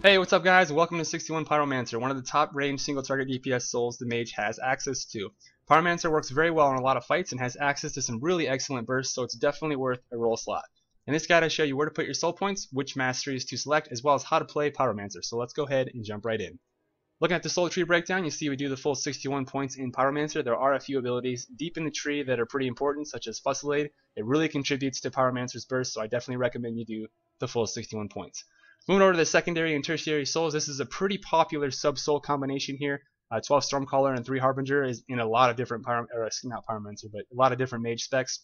Hey, what's up guys? Welcome to 61 Pyromancer, one of the top range single target DPS souls the Mage has access to. Pyromancer works very well in a lot of fights and has access to some really excellent bursts, so it's definitely worth a roll slot. In this guide I show you where to put your soul points, which masteries to select, as well as how to play Pyromancer, so let's go ahead and jump right in. Looking at the soul tree breakdown, you see we do the full 61 points in Pyromancer. There are a few abilities deep in the tree that are pretty important, such as Fusillade. It really contributes to Pyromancer's burst, so I definitely recommend you do the full 61 points. Moving over to the secondary and tertiary souls, this is a pretty popular sub-soul combination here. 12 Stormcaller and 3 Harbinger is in a lot of different not Pyromancer, but a lot of different mage specs.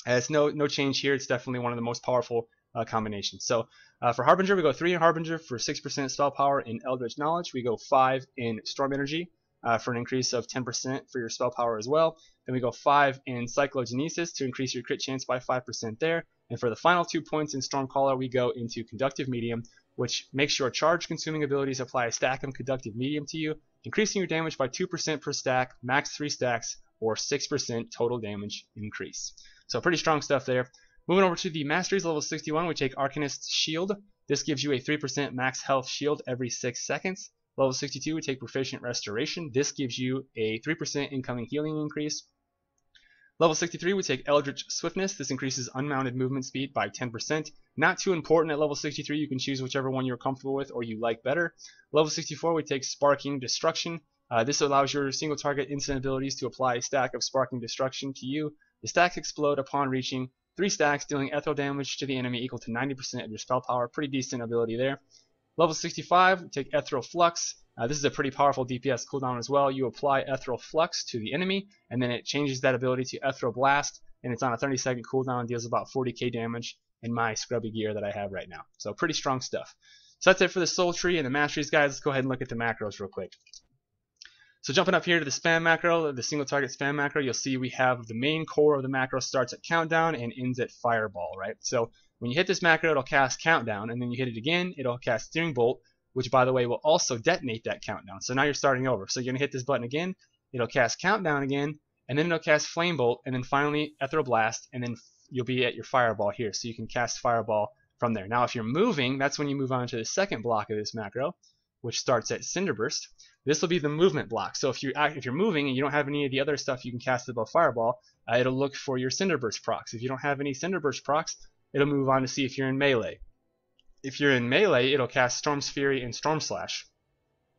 It's no change here. It's definitely one of the most powerful combinations. So for Harbinger, we go 3 in Harbinger for 6% spell power in Eldritch Knowledge. We go 5 in Storm Energy for an increase of 10% for your spell power as well. Then we go 5 in Cyclogenesis to increase your crit chance by 5% there. And for the final 2 points in Stormcaller, we go into Conductive Medium, which makes your charge-consuming abilities apply a stack of Conductive Medium to you, increasing your damage by 2% per stack, max 3 stacks, or 6% total damage increase. So pretty strong stuff there. Moving over to the Masteries, level 61, we take Arcanist's Shield. This gives you a 3% max health shield every 6 seconds. Level 62, we take Proficient Restoration. This gives you a 3% incoming healing increase. Level 63, we take Eldritch Swiftness. This increases unmounted movement speed by 10%. Not too important at level 63. You can choose whichever one you're comfortable with or you like better. Level 64, we take Sparking Destruction. This allows your single target instant abilities to apply a stack of Sparking Destruction to you. The stacks explode upon reaching 3 stacks, dealing ethereal damage to the enemy equal to 90% of your spell power. Pretty decent ability there. Level 65, we take Ethereal Flux. This is a pretty powerful DPS cooldown as well. You apply Ethereal Flux to the enemy, and then it changes that ability to Ethereal Blast, and it's on a 30-second cooldown, deals about 40k damage in my scrubby gear that I have right now. So pretty strong stuff. So that's it for the soul tree and the masteries, guys. Let's go ahead and look at the macros real quick. So jumping up here to the spam macro, the single target spam macro, you'll see we have the main core of the macro starts at countdown and ends at fireball, right? So when you hit this macro, it'll cast countdown, and then you hit it again, it'll cast Searing Bolt, which by the way will also detonate that countdown. So now you're starting over. So you're going to hit this button again, it'll cast countdown again, and then it'll cast Flame Bolt, and then finally Ethereal Blast, and then you'll be at your fireball here. So you can cast fireball from there. Now if you're moving, that's when you move on to the second block of this macro, which starts at Cinder Burst. This will be the movement block. So if you're moving and you don't have any of the other stuff you can cast above fireball, it'll look for your Cinder Burst procs. If you don't have any Cinder Burst procs, it'll move on to see if you're in melee. If you're in melee, it'll cast Storm's Fury and Storm Slash,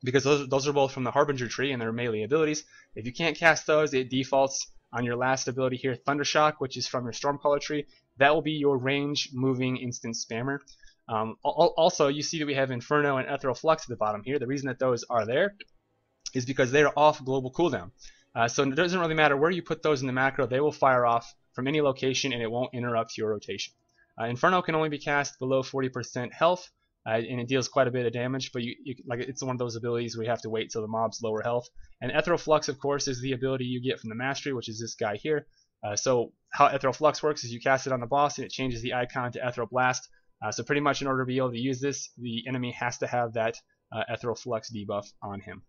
because those are both from the Harbinger tree and they're melee abilities. If you can't cast those, it defaults on your last ability here, Thundershock, which is from your Stormcaller tree. That will be your range moving instant spammer. Also, you see that we have Inferno and Ethereal Flux at the bottom here. The reason that those are there is because they are off global cooldown. So it doesn't really matter where you put those in the macro, they will fire off from any location and it won't interrupt your rotation. Inferno can only be cast below 40% health, and it deals quite a bit of damage, but it's one of those abilities where you have to wait till the mob's lower health. And Ethereal Flux, of course, is the ability you get from the mastery, which is this guy here. So how Ethereal Flux works is you cast it on the boss and it changes the icon to Ethereal Blast. So pretty much in order to be able to use this, the enemy has to have that Ethereal Flux debuff on him.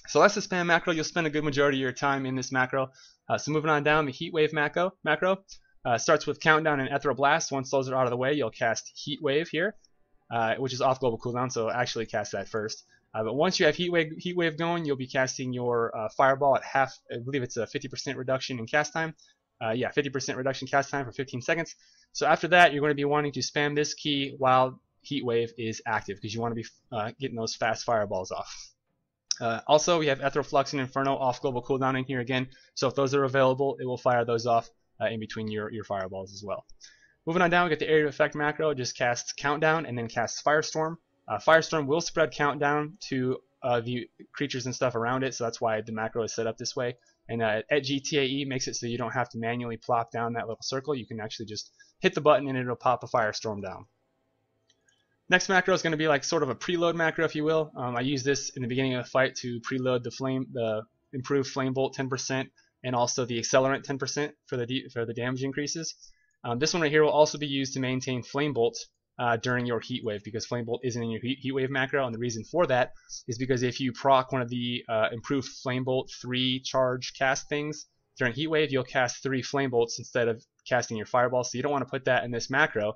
So that's the spam macro. You'll spend a good majority of your time in this macro. So moving on down, the Heat Wave macro starts with Countdown and Ethereal Blast. Once those are out of the way, you'll cast Heat Wave here, which is off global cooldown, so actually cast that first. But once you have Heat Wave going, you'll be casting your Fireball at half. I believe it's a 50% reduction in cast time. 50% reduction cast time for 15 seconds. So after that, you're going to be wanting to spam this key while Heat Wave is active, because you want to be getting those fast fireballs off. Also, we have Ethereal Flux and Inferno off global cooldown in here again, so if those are available, it will fire those off in between your fireballs as well. Moving on down, we get the Area of Effect macro. It just casts Countdown and then casts Firestorm. Firestorm will spread Countdown to the creatures and stuff around it, so that's why the macro is set up this way. And at GTAE makes it so you don't have to manually plop down that little circle. You can actually just hit the button and it'll pop a Firestorm down. Next macro is going to be like sort of a preload macro, if you will. I use this in the beginning of the fight to preload the improved Flame Bolt 10% and also the Accelerant 10% for the damage increases. This one right here will also be used to maintain Flame Bolt during your Heat Wave, because Flame Bolt isn't in your Heat Wave macro, and the reason for that is because if you proc one of the improved Flame Bolt 3 charge cast things during Heat Wave, you'll cast 3 Flame Bolts instead of casting your Fireball, so you don't want to put that in this macro,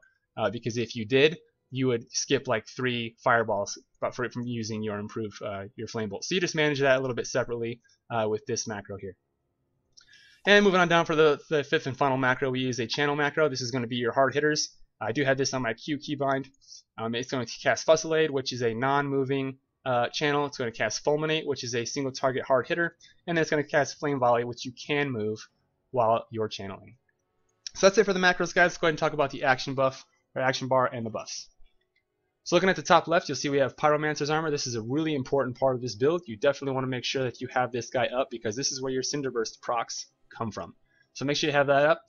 because if you did, you would skip like 3 fireballs from using your improved your Flame Bolt. So you just manage that a little bit separately with this macro here. And moving on down for the 5th and final macro, we use a channel macro. This is going to be your hard hitters. I do have this on my Q keybind. It's going to cast Fusillade, which is a non-moving channel. It's going to cast Fulminate, which is a single target hard hitter, and then it's going to cast Flame Volley, which you can move while you're channeling. So that's it for the macros, guys. Let's go ahead and talk about the action buff, or action bar, and the buffs. So looking at the top left, you'll see we have Pyromancer's armor. This is a really important part of this build. You definitely want to make sure that you have this guy up because this is where your Cinder Burst procs come from. So make sure you have that up.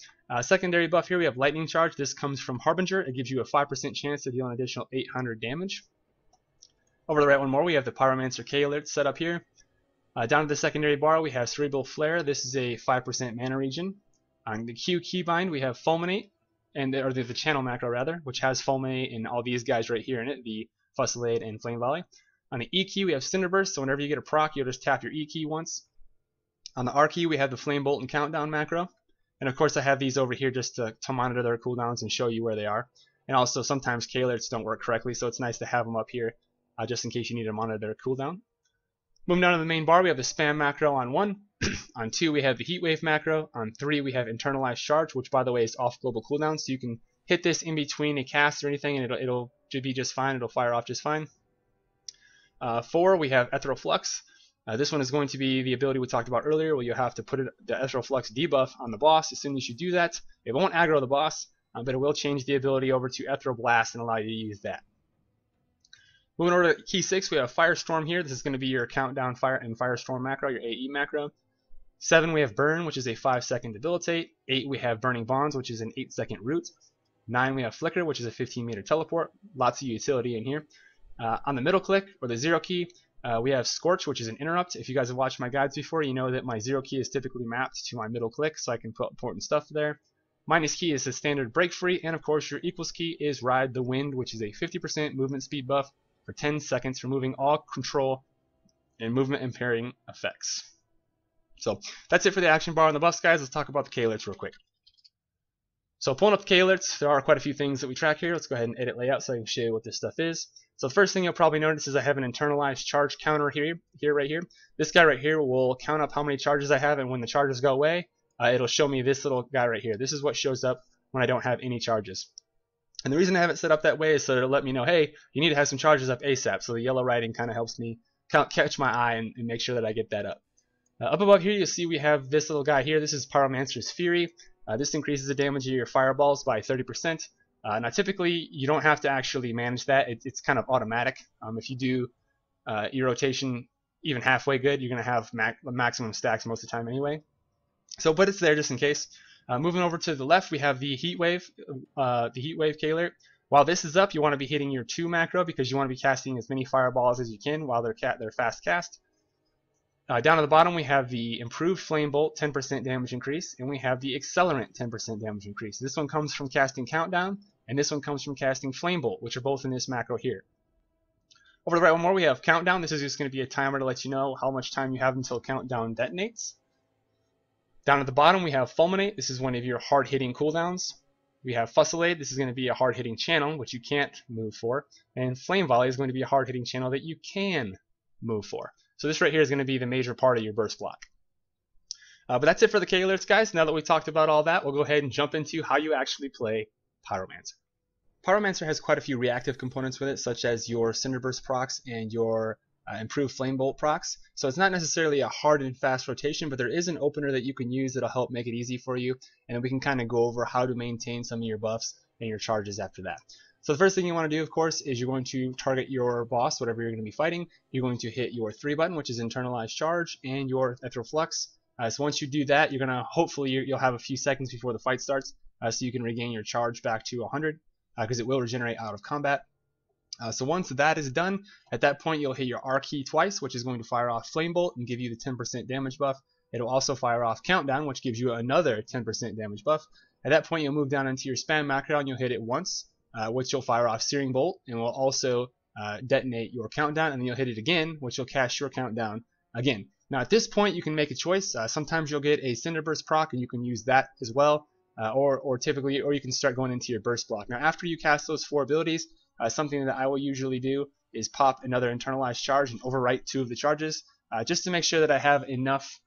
Secondary buff here, we have Lightning Charge. This comes from Harbinger. It gives you a 5% chance to deal an additional 800 damage. Over to the right one more, we have the Pyromancer K alert set up here. Down to the secondary bar, we have Cerebral Flare. This is a 5% mana regen. On the Q keybind, we have Fulminate, or the channel macro rather, which has Fulminate and all these guys right here in it, the Fusillade and Flame Volley. On the E key, we have Cinder Burst, so whenever you get a proc, you'll just tap your E key once. On the R key, we have the Flame Bolt and Countdown macro. And of course, I have these over here just to monitor their cooldowns and show you where they are. And also, sometimes K alerts don't work correctly, so it's nice to have them up here just in case you need to monitor their cooldown. Moving down to the main bar, we have the Spam macro on 1. On 2, we have the Heat Wave macro. On 3, we have Internalized Charge, which by the way is off global cooldown, so you can hit this in between a cast or anything, and it'll be just fine. It'll fire off just fine. 4, we have Ethereal Flux. This one is going to be the ability we talked about earlier, where you'll have to put the Ethereal Flux debuff on the boss. As soon as you do that, it won't aggro the boss, but it will change the ability over to Ethereal Blast and allow you to use that. Moving over to key 6, we have Firestorm here. This is going to be your Countdown Fire and Firestorm macro, your AE macro. 7, we have Burn, which is a 5-second debilitate. 8, we have Burning Bonds, which is an 8-second root. 9, we have Flicker, which is a 15-meter teleport. Lots of utility in here. On the middle click, or the 0 key, we have Scorch, which is an interrupt. If you guys have watched my guides before, you know that my 0 key is typically mapped to my middle click, so I can put important stuff there. Minus key is the standard break free, and of course your equals key is Ride the Wind, which is a 50% movement speed buff for 10 seconds, removing all control and movement impairing effects. So that's it for the action bar and the buffs, guys. Let's talk about the K alerts real quick. So pulling up the K alerts, there are quite a few things that we track here. Let's go ahead and edit layout so I can show you what this stuff is. So the first thing you'll probably notice is I have an internalized charge counter right here. This guy right here will count up how many charges I have, and when the charges go away, it'll show me this little guy right here. This is what shows up when I don't have any charges. And the reason I have it set up that way is so it'll let me know, hey, you need to have some charges up ASAP. So the yellow writing kind of helps me catch my eye and make sure that I get that up. Up above here, you'll see we have this little guy here. This is Pyromancer's Fury. This increases the damage of your fireballs by 30%. Now, typically, you don't have to actually manage that. It's kind of automatic. If you do your rotation even halfway good, you're going to have maximum stacks most of the time anyway. So, but it's there just in case. Moving over to the left, we have the Heat Wave K alert. While this is up, you want to be hitting your 2 macro because you want to be casting as many fireballs as you can while they're fast cast. Down at the bottom, we have the improved Flame Bolt 10% damage increase, and we have the Accelerant 10% damage increase. This one comes from casting Countdown, and this one comes from casting Flame Bolt, which are both in this macro here. Over to the right one more, we have Countdown. This is just going to be a timer to let you know how much time you have until Countdown detonates. Down at the bottom, we have Fulminate. This is one of your hard-hitting cooldowns. We have Fusillade. This is going to be a hard-hitting channel, which you can't move for. And Flame Volley is going to be a hard-hitting channel that you can move for. So this right here is going to be the major part of your burst block. But that's it for the K alerts, guys. Now that we talked about all that, we'll go ahead and jump into how you actually play Pyromancer. Pyromancer has quite a few reactive components with it, such as your Cinder Burst procs and your improved Flame Bolt procs. So it's not necessarily a hard and fast rotation, but there is an opener that you can use that'll help make it easy for you, and then we can kind of go over how to maintain some of your buffs and your charges after that. So the first thing you want to do, of course, is you're going to target your boss, whatever you're going to be fighting. You're going to hit your 3 button, which is Internalized Charge, and your Ethereal Flux. So once you do that, you're going to, hopefully, you'll have a few seconds before the fight starts, so you can regain your charge back to 100, because it will regenerate out of combat. So once that is done, at that point you'll hit your R key twice, which is going to fire off Flame Bolt and give you the 10% damage buff. It'll also fire off Countdown, which gives you another 10% damage buff. At that point you'll move down into your Spam macro and you'll hit it once, which will fire off Searing Bolt and will also detonate your Countdown, and then you'll hit it again, which will cast your Countdown again. Now at this point you can make a choice. Sometimes you'll get a Cinder Burst proc and you can use that as well, or you can start going into your burst block. Now after you cast those 4 abilities, something that I will usually do is pop another internalized charge and overwrite 2 of the charges, just to make sure that I have enough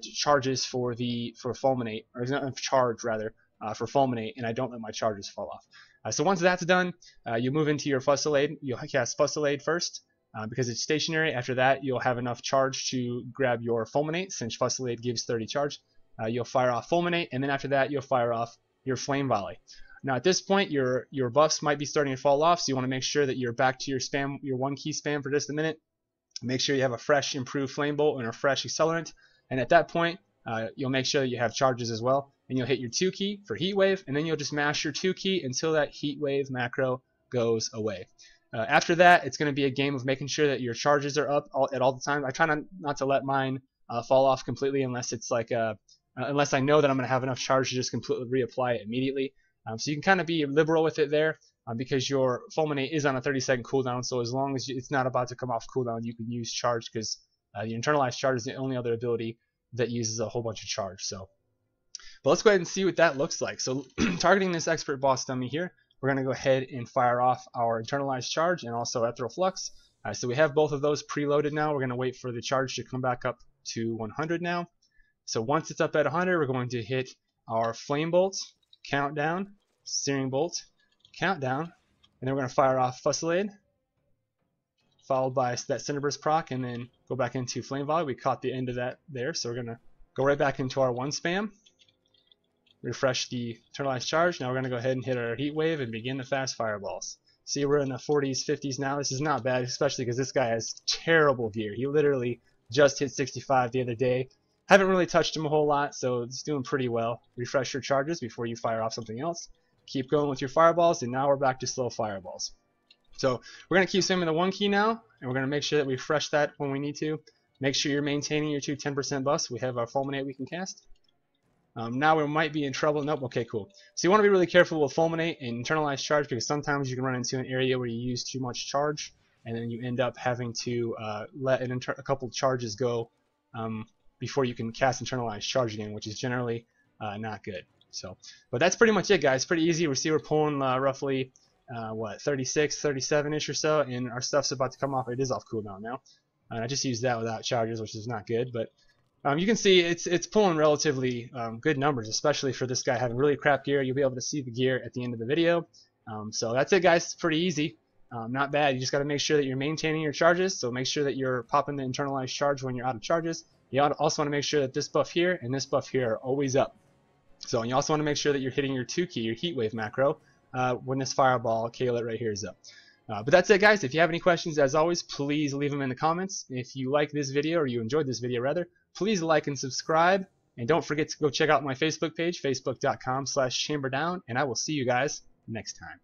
charges for Fulminate, or enough charge rather, for Fulminate, and I don't let my charges fall off. So once that's done, you move into your Fusillade. You'll cast Fusillade first, because it's stationary. After that, you'll have enough charge to grab your Fulminate, since Fusillade gives 30 charge. You'll fire off Fulminate, and then after that, you'll fire off your Flame Volley. Now at this point, your buffs might be starting to fall off, so you want to make sure that you're back to your spam, your 1 key spam for just a minute. Make sure you have a fresh improved Flame Bolt and a fresh accelerant, and at that point, you'll make sure that you have charges as well, and you'll hit your 2 key for Heat Wave, and then you'll just mash your 2 key until that Heat Wave macro goes away. After that, it's going to be a game of making sure that your charges are up at all the time. I try not to let mine fall off completely unless it's like unless I know that I'm going to have enough charge to just completely reapply it immediately. So you can kind of be liberal with it there, because your Fulminate is on a 30-second cooldown, so as long as it's not about to come off cooldown, you can use charge, because the internalized charge is the only other ability that uses a whole bunch of charge. So, but let's go ahead and see what that looks like. So targeting this expert boss dummy here, we're going to go ahead and fire off our internalized charge and also Ethereal Flux. So we have both of those preloaded now. We're going to wait for the charge to come back up to 100 now. So once it's up at 100, we're going to hit our Flame Bolt, countdown, Searing Bolt, countdown, and then we're going to fire off Fusillade, followed by that Cinder Burst proc, and then go back into Flame Volley. We caught the end of that there, so we're going to go right back into our 1 spam, refresh the internalized charge. Now we're going to go ahead and hit our Heat Wave and begin the fast fireballs. See, we're in the 40s, 50s now. This is not bad, especially because this guy has terrible gear. He literally just hit 65 the other day. Haven't really touched him a whole lot, so it's doing pretty well. Refresh your charges before you fire off something else. Keep going with your fireballs, and now we're back to slow fireballs. So we're going to keep spamming the 1 key now, and we're going to make sure that we refresh that when we need to. Make sure you're maintaining your 2 10% buffs. We have our Fulminate we can cast. Now we might be in trouble. Nope, okay, cool. So you want to be really careful with Fulminate and internalized charge, because sometimes you can run into an area where you use too much charge, and then you end up having to let a couple charges go before you can cast internalized charge again, which is generally not good. So, but that's pretty much it, guys. Pretty easy. We see we're pulling roughly what, 36, 37-ish or so, and our stuff's about to come off. It is off cooldown now. And I just used that without charges, which is not good, but you can see it's pulling relatively good numbers, especially for this guy having really crap gear. You'll be able to see the gear at the end of the video. So that's it, guys. It's pretty easy. Not bad. You just got to make sure that you're maintaining your charges, so make sure that you're popping the internalized charge when you're out of charges. You also want to make sure that this buff here and this buff here are always up. So you also want to make sure that you're hitting your 2 key, your Heat Wave macro, when this fireball K-Lit right here is up. But that's it, guys. If you have any questions, as always, please leave them in the comments. If you like this video, or you enjoyed this video rather, please like and subscribe. And don't forget to go check out my Facebook page, facebook.com/chamberdown, and I will see you guys next time.